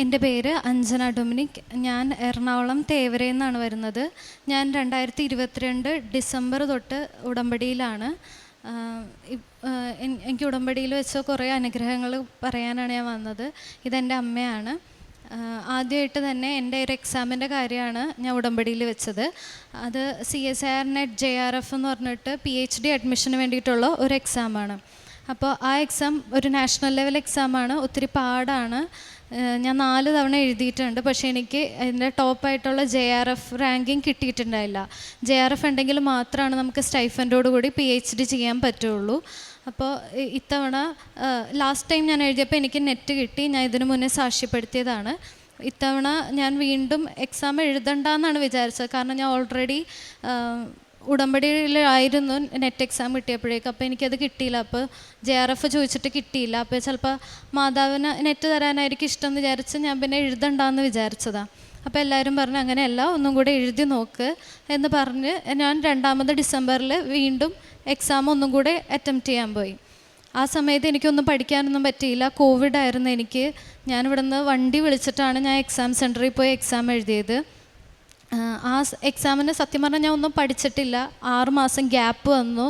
എൻ്റെ പേര് അഞ്ജന ഡൊമിനിക്. ഞാൻ എറണാകുളം തേവരയിൽ നിന്നാണ് വരുന്നത്. ഞാൻ 2022 ഡിസംബർ തൊട്ട് ഉടമ്പടിയിലാണ്. എനിക്ക് ഉടമ്പടിയിൽ വെച്ച കുറേ അനുഗ്രഹങ്ങൾ പറയാനാണ് ഞാൻ വന്നത്. ഇതെൻ്റെ അമ്മയാണ്. ആദ്യമായിട്ട് തന്നെ എൻ്റെ ഒരു എക്സാമിൻ്റെ കാര്യമാണ് ഞാൻ ഉടമ്പടിയിൽ വെച്ചത്. അത് CSIR NET JRF എന്ന് പറഞ്ഞിട്ട് PhD അഡ്മിഷന് വേണ്ടിയിട്ടുള്ള ഒരു എക്സാമാണ്. അപ്പോൾ ആ എക്സാം ഒരു നാഷണൽ ലെവൽ എക്സാമാണ്. ഒത്തിരി പാടാണ്. ഞാൻ 4 തവണ എഴുതിയിട്ടുണ്ട്. പക്ഷേ എനിക്ക് അതിൻ്റെ ടോപ്പായിട്ടുള്ള JRF റാങ്കിങ് കിട്ടിയിട്ടുണ്ടായില്ല. JRF ഉണ്ടെങ്കിൽ മാത്രമാണ് നമുക്ക് സ്റ്റൈഫൻഡോട് കൂടി PhD ചെയ്യാൻ പറ്റുള്ളൂ. അപ്പോൾ ഇത്തവണ ലാസ്റ്റ് ടൈം ഞാൻ എഴുതിയപ്പോൾ എനിക്ക് നെറ്റ് കിട്ടി. ഞാൻ ഇതിനു മുന്നേ സാക്ഷ്യപ്പെടുത്തിയതാണ്. ഇത്തവണ ഞാൻ വീണ്ടും എക്സാം എഴുതണ്ടെന്നാണ് വിചാരിച്ചത്. കാരണം ഞാൻ ഓൾറെഡി ഉടമ്പടിയിലായിരുന്നു നെറ്റ് എക്സാം കിട്ടിയപ്പോഴേക്കും. അപ്പോൾ എനിക്കത് കിട്ടിയില്ല. അപ്പോൾ JRF ചോദിച്ചിട്ട് കിട്ടിയില്ല. അപ്പോൾ ചിലപ്പോൾ മാതാവിന് നെറ്റ് തരാനായിരിക്കും ഇഷ്ടം എന്ന് വിചാരിച്ച് ഞാൻ പിന്നെ എഴുതണ്ടെന്ന് വിചാരിച്ചതാണ്. അപ്പോൾ എല്ലാവരും പറഞ്ഞു അങ്ങനെയല്ല, ഒന്നും കൂടെ എഴുതി നോക്ക് എന്ന് പറഞ്ഞ് ഞാൻ 2ാമത് ഡിസംബറിൽ വീണ്ടും എക്സാം ഒന്നും കൂടെ അറ്റംപ്റ്റ് ചെയ്യാൻ പോയി. ആ സമയത്ത് എനിക്കൊന്നും പഠിക്കാനൊന്നും പറ്റിയില്ല. കോവിഡായിരുന്നു എനിക്ക്. ഞാനിവിടെ നിന്ന് വണ്ടി വിളിച്ചിട്ടാണ് ഞാൻ എക്സാം സെൻറ്ററിൽ പോയി എക്സാം എഴുതിയത്. ആ എക്സാമിന് സത്യം പറഞ്ഞാൽ ഞാൻ ഒന്നും പഠിച്ചിട്ടില്ല. 6 മാസം ഗ്യാപ്പ് വന്നു.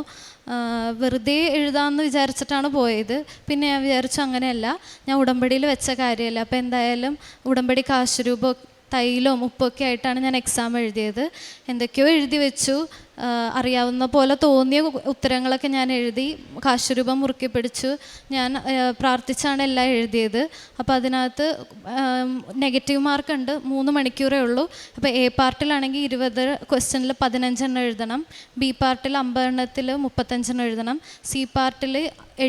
വെറുതെ എഴുതാമെന്ന് വിചാരിച്ചിട്ടാണ് പോയത്. പിന്നെ ഞാൻ വിചാരിച്ചു അങ്ങനെയല്ല, ഞാൻ ഉടമ്പടിയിൽ വെച്ച കാര്യമല്ല. അപ്പോൾ എന്തായാലും ഉടമ്പടി കാശുരൂപം തൈലവും ഉപ്പൊക്കെ ആയിട്ടാണ് ഞാൻ എക്സാം എഴുതിയത്. എന്തൊക്കെയോ എഴുതി വെച്ചു. അറിയാവുന്ന പോലെ തോന്നിയ ഉത്തരങ്ങളൊക്കെ ഞാൻ എഴുതി. കാശുരൂപം മുറുക്കി പിടിച്ചു. ഞാൻ പ്രാർത്ഥിച്ചാണ് എല്ലാം എഴുതിയത്. അപ്പോൾ അതിനകത്ത് നെഗറ്റീവ് മാർക്കുണ്ട്. 3 മണിക്കൂറേ ഉള്ളൂ. അപ്പോൾ A പാർട്ടിലാണെങ്കിൽ 20 ക്വസ്റ്റ്യനിൽ 15 എണ്ണം എഴുതണം. B പാർട്ടിൽ 50 എണ്ണത്തിൽ 35 എണ്ണം എഴുതണം. C പാർട്ടിൽ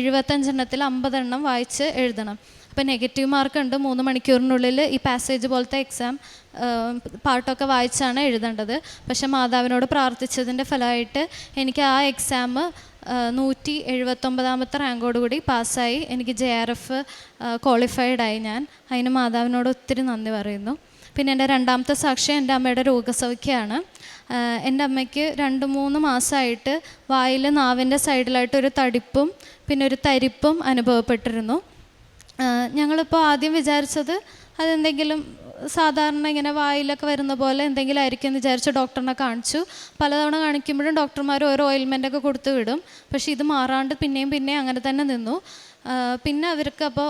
75 എണ്ണത്തിൽ 50 എണ്ണം വായിച്ച് എഴുതണം. അപ്പോൾ നെഗറ്റീവ് മാർക്കുണ്ട്. 3 മണിക്കൂറിനുള്ളിൽ ഈ പാസേജ് പോലത്തെ എക്സാം പാട്ടൊക്കെ വായിച്ചാണ് എഴുതേണ്ടത്. പക്ഷേ മാതാവിനോട് പ്രാർത്ഥിച്ചതിൻ്റെ ഫലമായിട്ട് എനിക്ക് ആ എക്സാം 179ാമത്തെ റാങ്കോടുകൂടി പാസ്സായി. എനിക്ക് JRF ക്വാളിഫൈഡായി. ഞാൻ അതിന് മാതാവിനോട് ഒത്തിരി നന്ദി പറയുന്നു. പിന്നെ എൻ്റെ 2ാമത്തെ സാക്ഷ്യം എൻ്റെ അമ്മയുടെ രോഗസൗഖ്യമാണ്. എൻ്റെ അമ്മയ്ക്ക് 2-3 മാസമായിട്ട് വായിൽ നാവിൻ്റെ സൈഡിലായിട്ട് ഒരു തടിപ്പും പിന്നെ ഒരു തരിപ്പും അനുഭവപ്പെട്ടിരുന്നു. ഞങ്ങളിപ്പോൾ ആദ്യം വിചാരിച്ചത് അതെന്തെങ്കിലും സാധാരണ ഇങ്ങനെ വായിലൊക്കെ വരുന്ന പോലെ എന്തെങ്കിലും ആയിരിക്കും എന്ന് വിചാരിച്ച് ഡോക്ടറിനെ കാണിച്ചു. പലതവണ കാണിക്കുമ്പോഴും ഡോക്ടർമാർ ഓരോ ഓയിൽമെൻറ്റൊക്കെ കൊടുത്ത് വിടും. പക്ഷേ ഇത് മാറാണ്ട് പിന്നെയും അങ്ങനെ തന്നെ നിന്നു. പിന്നെ അവർക്ക് അപ്പോൾ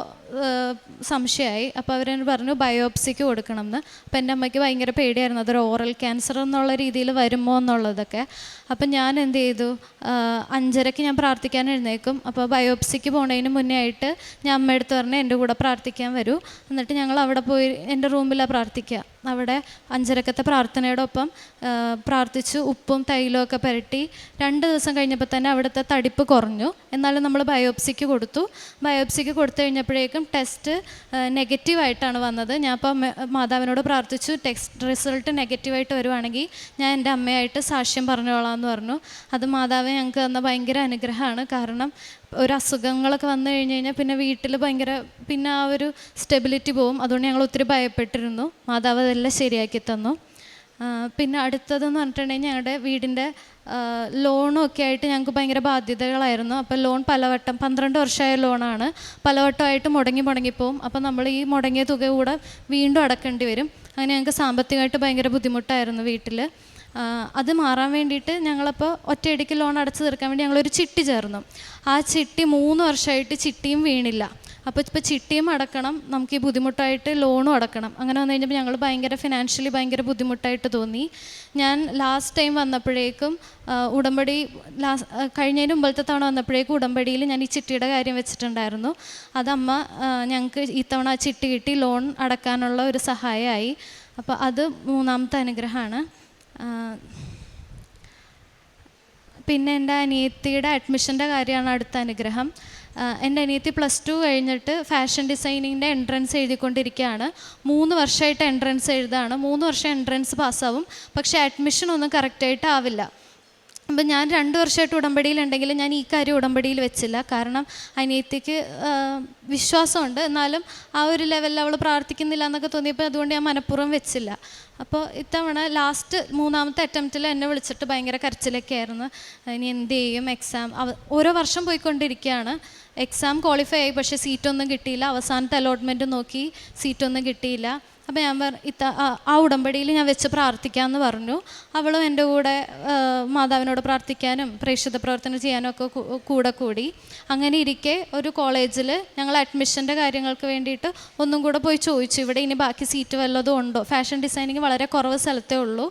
സംശയമായി. അപ്പോൾ അവരെന്നെ പറഞ്ഞു ബയോപ്സിക്ക് കൊടുക്കണം എന്ന്. അപ്പോൾ എൻ്റെ അമ്മയ്ക്ക് ഭയങ്കര പേടിയായിരുന്നു, അതൊരു ഓറൽ ക്യാൻസർ എന്നുള്ള രീതിയിൽ വരുമോ എന്നുള്ളതൊക്കെ. അപ്പം ഞാൻ എന്ത് ചെയ്തു, 5:30 ഞാൻ പ്രാർത്ഥിക്കാൻ എഴുന്നേക്കും. അപ്പോൾ ബയോപ്സിക്ക് പോണതിന് മുന്നേ ആയിട്ട് ഞാൻ അമ്മയെടുത്ത് പറഞ്ഞ് എൻ്റെ കൂടെ പ്രാർത്ഥിക്കാൻ വരൂ. എന്നിട്ട് ഞങ്ങൾ അവിടെ പോയി എൻ്റെ റൂമിലാണ് പ്രാർത്ഥിക്കുക. അവിടെ 5:30 പ്രാർത്ഥനയോടൊപ്പം പ്രാർത്ഥിച്ചു. ഉപ്പും തൈലവും ഒക്കെ പുരട്ടി 2 ദിവസം കഴിഞ്ഞപ്പോൾ തന്നെ അവിടുത്തെ തടിപ്പ് കുറഞ്ഞു. എന്നാലും നമ്മൾ ബയോപ്സിക്ക് കൊടുത്തു. ബയോപ്സിക്ക് കൊടുത്തു കഴിഞ്ഞപ്പോഴേക്കും ടെസ്റ്റ് നെഗറ്റീവായിട്ടാണ് വന്നത്. ഞാൻ അപ്പോൾ മാതാവിനോട് പ്രാർത്ഥിച്ചു, ടെസ്റ്റ് റിസൾട്ട് നെഗറ്റീവായിട്ട് വരുവാണെങ്കിൽ ഞാൻ എൻ്റെ അമ്മയായിട്ട് സാക്ഷ്യം പറഞ്ഞോളാം എന്ന് പറഞ്ഞു. അത് മാതാവ് ഞങ്ങൾക്ക് തന്ന ഭയങ്കര അനുഗ്രഹമാണ്. കാരണം ഒരു അസുഖങ്ങളൊക്കെ വന്നു കഴിഞ്ഞാൽ പിന്നെ വീട്ടിൽ പിന്നെ ആ ഒരു സ്റ്റെബിലിറ്റി പോവും. അതുകൊണ്ട് ഞങ്ങൾ ഒത്തിരി ഭയപ്പെട്ടിരുന്നു. മാതാവ് അതെല്ലാം ശരിയാക്കി തന്നു. പിന്നെ അടുത്തതെന്ന് പറഞ്ഞിട്ടുണ്ടെങ്കിൽ ഞങ്ങളുടെ വീടിൻ്റെ ലോണും ഒക്കെ ആയിട്ട് ഞങ്ങൾക്ക് ഭയങ്കര ബാധ്യതകളായിരുന്നു. അപ്പോൾ ലോൺ പലവട്ടം 12 വർഷമായ ലോണാണ്. പലവട്ടമായിട്ട് മുടങ്ങിപ്പോവും. അപ്പോൾ നമ്മൾ ഈ മുടങ്ങിയ തുക കൂടെ വീണ്ടും അടക്കേണ്ടി വരും. അങ്ങനെ ഞങ്ങൾക്ക് സാമ്പത്തികമായിട്ട് ഭയങ്കര ബുദ്ധിമുട്ടായിരുന്നു വീട്ടിൽ. അത് മാറാൻ വേണ്ടിയിട്ട് ഞങ്ങളപ്പോൾ ഒറ്റയടിക്ക് ലോൺ അടച്ചു തീർക്കാൻ വേണ്ടി ഞങ്ങളൊരു ചിട്ടി ചേർന്നു. ആ ചിട്ടി 3 വർഷമായിട്ട് ചിട്ടിയും വീണില്ല. അപ്പോൾ ഇപ്പോൾ ചിട്ടിയും അടക്കണം, നമുക്ക് ഈ ബുദ്ധിമുട്ടായിട്ട് ലോണും അടക്കണം. അങ്ങനെ വന്നു കഴിഞ്ഞപ്പോൾ ഞങ്ങൾ ഫിനാൻഷ്യലി ഭയങ്കര ബുദ്ധിമുട്ടായിട്ട് തോന്നി. ഞാൻ ലാസ്റ്റ് ടൈം വന്നപ്പോഴേക്കും ഉടമ്പടി കഴിഞ്ഞതിന് മുമ്പത്തെ തവണ വന്നപ്പോഴേക്കും ഉടമ്പടിയിൽ ഞാൻ ഈ ചിട്ടിയുടെ കാര്യം വെച്ചിട്ടുണ്ടായിരുന്നു. അതമ്മ ഞങ്ങൾക്ക് ഈ തവണ ആ ചിട്ടി കിട്ടി, ലോൺ അടക്കാനുള്ള ഒരു സഹായമായി. അപ്പോൾ അത് 3ാമത്തെ അനുഗ്രഹമാണ്. പിന്നെ എൻ്റെ അനിയത്തിയുടെ അഡ്മിഷൻ്റെ കാര്യമാണ് അടുത്ത അനുഗ്രഹം. എൻ്റെ അനിയത്തി +2 കഴിഞ്ഞിട്ട് ഫാഷൻ ഡിസൈനിങ്ങിൻ്റെ എൻട്രൻസ് എഴുതിക്കൊണ്ടിരിക്കുകയാണ്. 3 വർഷമായിട്ട് എൻട്രൻസ് എഴുതാണ്. 3 വർഷം എൻട്രൻസ് പാസ്സാവും. പക്ഷേ അഡ്മിഷൻ ഒന്നും കറക്റ്റായിട്ട് ആവില്ല. അപ്പം ഞാൻ 2 വർഷമായിട്ട് ഉടമ്പടിയിലുണ്ടെങ്കിലും ഞാൻ ഈ കാര്യം ഉടമ്പടിയിൽ വെച്ചില്ല. കാരണം അനിയത്തിക്ക് വിശ്വാസമുണ്ട്, എന്നാലും ആ ഒരു ലെവലിൽ അവൾ പ്രാർത്ഥിക്കുന്നില്ല എന്നൊക്കെ തോന്നിയപ്പോൾ അതുകൊണ്ട് ഞാൻ മനഃപൂർവ്വം വെച്ചില്ല. അപ്പോൾ ഇത്തവണ ലാസ്റ്റ് 3ാമത്തെ അറ്റംപ്റ്റിൽ എന്നെ വിളിച്ചിട്ട് ഭയങ്കര കരച്ചിലൊക്കെ ആയിരുന്നു. ഇനി എന്ത് ചെയ്യും, എക്സാം ഓരോ വർഷം പോയിക്കൊണ്ടിരിക്കുകയാണ്. എക്സാം ക്വാളിഫൈ ആയി, പക്ഷേ സീറ്റൊന്നും കിട്ടിയില്ല. അവസാനത്തെ അലോട്ട്മെൻറ്റ് നോക്കി സീറ്റൊന്നും കിട്ടിയില്ല. അപ്പോൾ ഞാൻ ആ ഉടമ്പടിയിൽ ഞാൻ വെച്ച് പ്രാർത്ഥിക്കാമെന്ന് പറഞ്ഞു. അവളും എൻ്റെ കൂടെ മാതാവിനോട് പ്രാർത്ഥിക്കാനും പ്രേക്ഷിത പ്രവർത്തനം ചെയ്യാനും ഒക്കെ കൂടെ കൂടി. അങ്ങനെ ഇരിക്കെ ഒരു കോളേജിൽ ഞങ്ങൾ അഡ്മിഷൻ്റെ കാര്യങ്ങൾക്ക് വേണ്ടിയിട്ട് ഒന്നും കൂടെ പോയി ചോദിച്ചു, ഇവിടെ ഇനി ബാക്കി സീറ്റ് വല്ലതും ഉണ്ടോ. ഫാഷൻ ഡിസൈനിങ് വളരെ കുറവ് സ്ഥലത്തേ ഉള്ളൂ.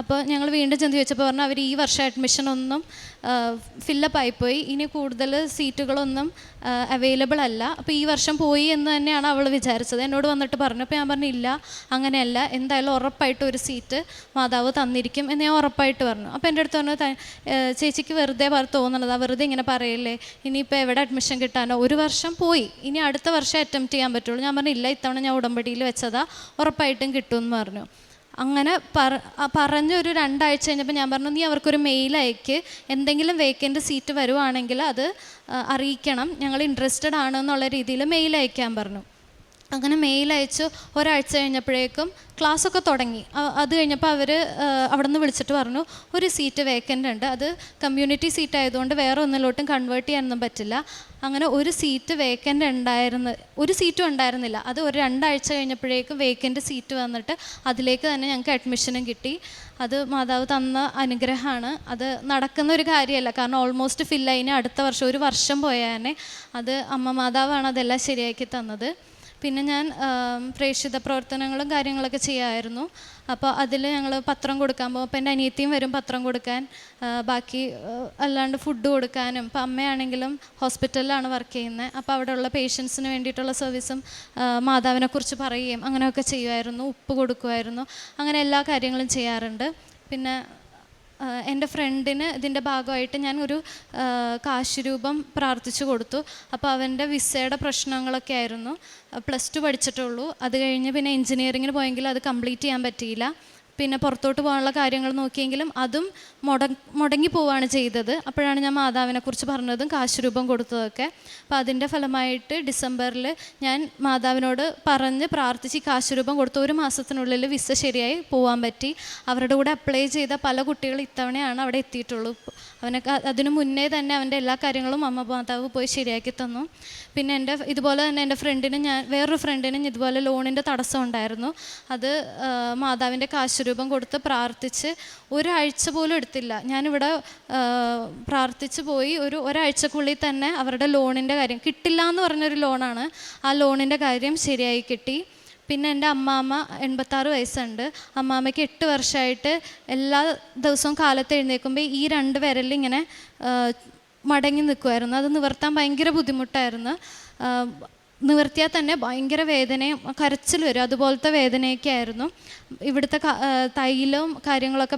അപ്പോൾ ഞങ്ങൾ വീണ്ടും ചെന്ന് ചോദിച്ചപ്പോൾ പറഞ്ഞു അവർ ഈ വർഷം അഡ്മിഷനൊന്നും ഫില്ലപ്പ് ആയിപ്പോയി, ഇനി കൂടുതൽ സീറ്റുകളൊന്നും അവൈലബിൾ അല്ല. അപ്പോൾ ഈ വർഷം പോയി എന്ന് തന്നെയാണ് അവൾ വിചാരിച്ചത്. എന്നോട് വന്നിട്ട് പറഞ്ഞു. അപ്പോൾ ഞാൻ പറഞ്ഞു ഇല്ല, അങ്ങനെയല്ല, എന്തായാലും ഉറപ്പായിട്ട് ഒരു സീറ്റ് മാതാവ് തന്നിരിക്കും എന്ന് ഞാൻ ഉറപ്പായിട്ട് പറഞ്ഞു. അപ്പോൾ എൻ്റെ അടുത്ത് പറഞ്ഞു, ചേച്ചിക്ക് വെറുതെ തോന്നുന്നത്, വെറുതെ ഇങ്ങനെ പറയല്ലേ, ഇനിയിപ്പോൾ എവിടെ അഡ്മിഷൻ കിട്ടാനോ, ഒരു വർഷം പോയി, ഇനി അടുത്ത വർഷം അറ്റംപ്റ്റ് ചെയ്യാൻ പറ്റുള്ളൂ. ഞാൻ പറഞ്ഞു ഇല്ല, ഇത്തവണ ഞാൻ ഉടമ്പടിയിൽ വെച്ചതാ, ഉറപ്പായിട്ടും കിട്ടുമെന്ന് പറഞ്ഞു. അങ്ങനെ പറഞ്ഞൊരു 2 ആഴ്ച കഴിഞ്ഞപ്പോൾ ഞാൻ പറഞ്ഞു, നീ അവർക്കൊരു മെയിൽ അയക്ക്, എന്തെങ്കിലും വേക്കൻ്റ് സീറ്റ് വരുവാണെങ്കിൽ അത് അറിയിക്കണം, ഞങ്ങൾ ഇൻട്രസ്റ്റഡ് ആണെന്നുള്ള രീതിയിൽ മെയിൽ അയക്കാൻ പറഞ്ഞു. അങ്ങനെ മെയിൽ അയച്ച് ഒരാഴ്ച കഴിഞ്ഞപ്പോഴേക്കും ക്ലാസ്സൊക്കെ തുടങ്ങി. അത് കഴിഞ്ഞപ്പോൾ അവർ അവിടെ നിന്ന് വിളിച്ചിട്ട് പറഞ്ഞു, ഒരു സീറ്റ് വേക്കൻ്റ് ഉണ്ട്, അത് കമ്മ്യൂണിറ്റി സീറ്റ് ആയതുകൊണ്ട് വേറെ ഒന്നിലോട്ടും കൺവേർട്ട് ചെയ്യാനൊന്നും പറ്റില്ല. അങ്ങനെ ഒരു സീറ്റ് വേക്കൻ്റ് ഒരു സീറ്റും ഉണ്ടായിരുന്നില്ല. അത് ഒരു 2 ആഴ്ച കഴിഞ്ഞപ്പോഴേക്കും വേക്കൻ്റ് സീറ്റ് വന്നിട്ട് അതിലേക്ക് തന്നെ ഞങ്ങൾക്ക് അഡ്മിഷനും കിട്ടി. അത് മാതാവ് തന്ന അനുഗ്രഹമാണ്. അത് നടക്കുന്ന ഒരു കാര്യമല്ല, കാരണം ഓൾമോസ്റ്റ് ഫില്ലായിന് അടുത്ത വർഷം, ഒരു വർഷം പോയാൽ അത് അമ്മ മാതാവാണ് അതെല്ലാം ശരിയാക്കി തന്നത്. പിന്നെ ഞാൻ പ്രേക്ഷിത പ്രവർത്തനങ്ങളും കാര്യങ്ങളൊക്കെ ചെയ്യാമായിരുന്നു. അപ്പോൾ അതിൽ ഞങ്ങൾ പത്രം കൊടുക്കാൻ പോകും. അപ്പോൾ എൻ്റെ അനിയത്തിയും വരും പത്രം കൊടുക്കാൻ, ബാക്കി അല്ലാണ്ട് ഫുഡ് കൊടുക്കാനും. ഇപ്പോൾ അമ്മയാണെങ്കിലും ഹോസ്പിറ്റലിലാണ് വർക്ക് ചെയ്യുന്നത്. അപ്പോൾ അവിടെയുള്ള പേഷ്യൻസിന് വേണ്ടിയിട്ടുള്ള സർവീസും മാതാവിനെക്കുറിച്ച് പറയുകയും അങ്ങനെയൊക്കെ ചെയ്യുമായിരുന്നു. ഉപ്പ് കൊടുക്കുമായിരുന്നു. അങ്ങനെ എല്ലാ കാര്യങ്ങളും ചെയ്യാറുണ്ട്. പിന്നെ എൻ്റെ ഫ്രണ്ടിന് ഇതിൻ്റെ ഭാഗമായിട്ട് ഞാൻ ഒരു കാശ് രൂപം പ്രാർത്ഥിച്ചു കൊടുത്തു. അപ്പോൾ അവൻ്റെ വിസയുടെ പ്രശ്നങ്ങളൊക്കെ ആയിരുന്നു. +2 പഠിച്ചിട്ടുള്ളൂ. അത് കഴിഞ്ഞ് പിന്നെ എൻജിനീയറിങ്ങിന് പോയെങ്കിലും അത് കംപ്ലീറ്റ് ചെയ്യാൻ പറ്റിയില്ല. പിന്നെ പുറത്തോട്ട് പോകാനുള്ള കാര്യങ്ങൾ നോക്കിയെങ്കിലും അതും മുടങ്ങി പോവുകയാണ് ചെയ്തത്. അപ്പോഴാണ് ഞാൻ മാതാവിനെക്കുറിച്ച് പറഞ്ഞതും കാശ് രൂപം കൊടുത്തതൊക്കെ. അപ്പോൾ അതിൻ്റെ ഫലമായിട്ട് ഡിസംബറിൽ ഞാൻ മാതാവിനോട് പറഞ്ഞ് പ്രാർത്ഥിച്ച് കാശ് രൂപം കൊടുത്ത് 1 മാസത്തിനുള്ളിൽ വിസ ശരിയായി പോകാൻ പറ്റി. അവരുടെ കൂടെ അപ്ലൈ ചെയ്ത പല കുട്ടികൾ ഇത്തവണയാണ് അവിടെ എത്തിയിട്ടുള്ളൂ. അവനൊക്കെ അതിനു മുന്നേ തന്നെ അവൻ്റെ എല്ലാ കാര്യങ്ങളും അമ്മ മാതാവ് പോയി ശരിയാക്കി തന്നു. പിന്നെ ഇതുപോലെ തന്നെ എൻ്റെ വേറൊരു ഫ്രണ്ടിനും ഇതുപോലെ ലോണിൻ്റെ തടസ്സം ഉണ്ടായിരുന്നു. അത് മാതാവിൻ്റെ കാശ് രൂപം കൊടുത്ത് പ്രാർത്ഥിച്ച് ഒരാഴ്ച പോലും എടുത്തില്ല. ഞാനിവിടെ പ്രാർത്ഥിച്ച് പോയി ഒരാഴ്ചക്കുള്ളിൽ തന്നെ അവരുടെ ലോണിൻ്റെ കാര്യം കിട്ടില്ല എന്ന് പറഞ്ഞൊരു ലോണാണ്. ആ ലോണിൻ്റെ കാര്യം ശരിയായി കിട്ടി. പിന്നെ എൻ്റെ അമ്മാമ്മ 86 വയസ്സുണ്ട്. അമ്മാമ്മയ്ക്ക് 8 വർഷമായിട്ട് എല്ലാ ദിവസവും കാലത്ത് എഴുന്നേൽക്കുമ്പോൾ ഈ 2 വിരലിങ്ങനെ മടങ്ങി നിൽക്കുമായിരുന്നു. അത് നിവർത്താൻ ഭയങ്കര ബുദ്ധിമുട്ടായിരുന്നു. നിവർത്തിയാൽ തന്നെ ഭയങ്കര വേദനയും കരച്ചിൽ വരും, അതുപോലത്തെ വേദനയൊക്കെ ആയിരുന്നു. ഇവിടുത്തെ തൈലവും കാര്യങ്ങളൊക്കെ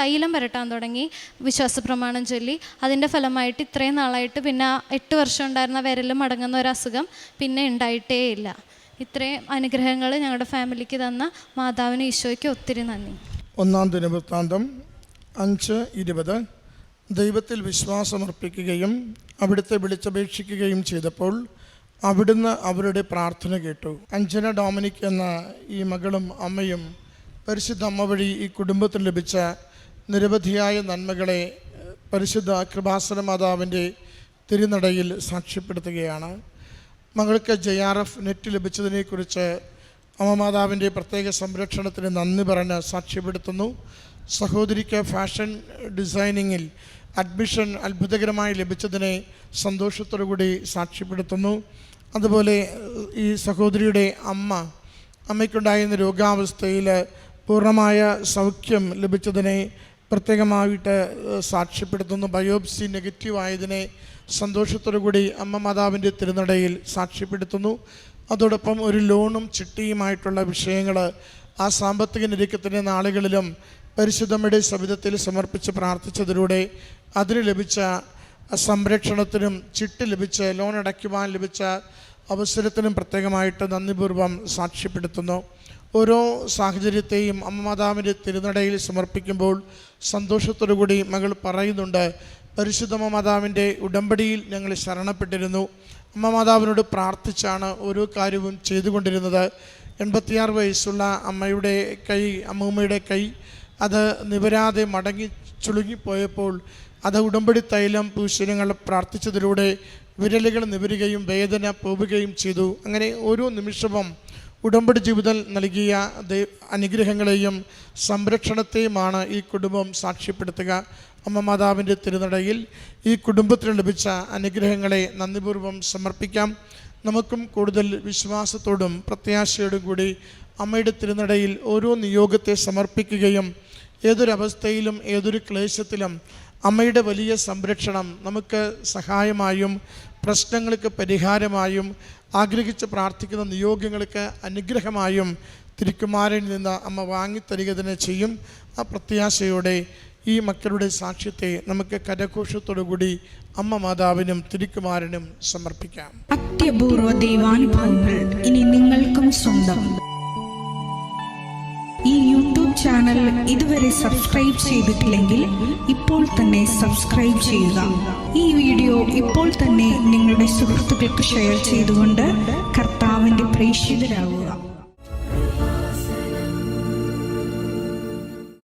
തൈലം പുരട്ടാൻ തുടങ്ങി വിശ്വാസപ്രമാണം ചൊല്ലി. അതിൻ്റെ ഫലമായിട്ട് ഇത്രയും നാളായിട്ട് പിന്നെ 8 വർഷം ഉണ്ടായിരുന്ന വിരൽ മടങ്ങുന്ന ഒരു അസുഖം പിന്നെ ഉണ്ടായിട്ടേ ഇല്ല. ഇത്രയും അനുഗ്രഹങ്ങൾ ഞങ്ങളുടെ ഫാമിലിക്ക് തന്ന മാതാവിന് ഈശോയ്ക്ക് ഒത്തിരി നന്ദി. 1 ദിനവൃത്താന്തം 5:20. ദൈവത്തിൽ വിശ്വാസമർപ്പിക്കുകയും അവിടുത്തെ വിളിച്ചപേക്ഷിക്കുകയും ചെയ്തപ്പോൾ അവിടുന്ന് അവരുടെ പ്രാർത്ഥന കേട്ടു. അഞ്ജന ഡൊമിനിക് എന്ന ഈ മകളും അമ്മയും പരിശുദ്ധ അമ്മ വഴി ഈ കുടുംബത്തിന് ലഭിച്ച നിരവധിയായ നന്മകളെ പരിശുദ്ധ കൃപാസന മാതാവിൻ്റെ തിരുനടയിൽ സാക്ഷ്യപ്പെടുത്തുകയാണ്. മകൾക്ക് JRF നെറ്റ് ലഭിച്ചതിനെക്കുറിച്ച് അമ്മ മാതാവിൻ്റെ പ്രത്യേക സംരക്ഷണത്തിന് നന്ദി പറഞ്ഞ് സാക്ഷ്യപ്പെടുത്തുന്നു. സഹോദരിക്ക് ഫാഷൻ ഡിസൈനിങ്ങിൽ അഡ്മിഷൻ അത്ഭുതകരമായി ലഭിച്ചതിനെ സന്തോഷത്തോടുകൂടി സാക്ഷ്യപ്പെടുത്തുന്നു. അതുപോലെ ഈ സഹോദരിയുടെ അമ്മയ്ക്കുണ്ടായിരുന്ന രോഗാവസ്ഥയിൽ പൂർണ്ണമായ സൗഖ്യം ലഭിച്ചതിനെ പ്രത്യേകമായിട്ട് സാക്ഷ്യപ്പെടുത്തുന്നു. ബയോപ്സി നെഗറ്റീവ് ആയതിനെ സന്തോഷത്തോടുകൂടി അമ്മ മാതാവിൻ്റെ തിരുനടയിൽ സാക്ഷ്യപ്പെടുത്തുന്നു. അതോടൊപ്പം ഒരു ലോണും ചിട്ടിയുമായിട്ടുള്ള വിഷയങ്ങൾ ആ സാമ്പത്തിക ഞെരുക്കത്തിൻ്റെ നാളുകളിലും പരിശുദ്ധമ്മയുടെ സവിധത്തിൽ സമർപ്പിച്ച് പ്രാർത്ഥിച്ചതിലൂടെ അതിന് ലഭിച്ച സംരക്ഷണത്തിനും ചിട്ടി ലഭിച്ച് ലോൺ അടയ്ക്കുവാൻ ലഭിച്ച അവസരത്തിനും പ്രത്യേകമായിട്ട് നന്ദിപൂർവ്വം സാക്ഷ്യപ്പെടുത്തുന്നു. ഓരോ സാഹചര്യത്തെയും അമ്മ മാതാവിൻ്റെ തിരുനടയിൽ സമർപ്പിക്കുമ്പോൾ സന്തോഷത്തോടുകൂടി മകൾ പറയുന്നുണ്ട്, പരിശുദ്ധ മാതാവിൻ്റെ ഉടമ്പടിയിൽ ഞങ്ങൾ ശരണപ്പെട്ടിരുന്നു. അമ്മ മാതാവിനോട് പ്രാർത്ഥിച്ചാണ് ഓരോ കാര്യവും ചെയ്തുകൊണ്ടിരുന്നത്. 86 വയസ്സുള്ള അമ്മൂമ്മയുടെ കൈ അത് നിവരാതെ മടങ്ങി ചുളുങ്ങിപ്പോയപ്പോൾ അത് ഉടമ്പടി തൈലം പൂശി ഞങ്ങൾ പ്രാർത്ഥിച്ചതിലൂടെ വിരലുകൾ നിവരുകയും വേദന പോവുകയും ചെയ്തു. അങ്ങനെ ഓരോ നിമിഷവും ഉടമ്പടി ജീവിതം നൽകിയ അനുഗ്രഹങ്ങളെയും സംരക്ഷണത്തെയുമാണ് ഈ കുടുംബം സാക്ഷ്യപ്പെടുത്തുക. അമ്മ മാതാവിൻ്റെ തിരുനടയിൽ ഈ കുടുംബത്തിന് ലഭിച്ച അനുഗ്രഹങ്ങളെ നന്ദിപൂർവ്വം സമർപ്പിക്കാം. നമുക്കും കൂടുതൽ വിശ്വാസത്തോടും പ്രത്യാശയോടും കൂടി അമ്മയുടെ തിരുനടയിൽ ഓരോ നിയോഗത്തെ സമർപ്പിക്കുകയും ഏതൊരവസ്ഥയിലും ഏതൊരു ക്ലേശത്തിലും അമ്മയുടെ വലിയ സംരക്ഷണം നമുക്ക് സഹായമായും പ്രശ്നങ്ങൾക്ക് പരിഹാരമായും ആഗ്രഹിച്ച് പ്രാർത്ഥിക്കുന്ന നിയോഗങ്ങൾക്ക് അനുഗ്രഹമായും തിരുക്കുമാരനിൽ നിന്ന് അമ്മ വാങ്ങിത്തരിക തന്നെ ചെയ്യും. ആ പ്രത്യാശയോടെ ഈ മക്കളുടെ സാക്ഷ്യത്തെ നമുക്ക് കരഘോഷത്തോടുകൂടി അമ്മ മാതാവിനും തിരുക്കുമാരനും സമർപ്പിക്കാം. അത്യപൂർവ ദൈവാനുഭവങ്ങൾ ഇനി നിങ്ങൾക്കും സ്വന്തം. ഈ യൂട്യൂബ് ചാനൽ ഇതുവരെ സബ്സ്ക്രൈബ് ചെയ്തിട്ടില്ലെങ്കിൽ ഇപ്പോൾ തന്നെ സബ്സ്ക്രൈബ് ചെയ്യുക. ഈ വീഡിയോ ഇപ്പോൾ തന്നെ നിങ്ങളുടെ സുഹൃത്തുക്കൾക്ക് ഷെയർ ചെയ്തുകൊണ്ട് കർത്താവിൻ്റെ പ്രേക്ഷിതരാകുക.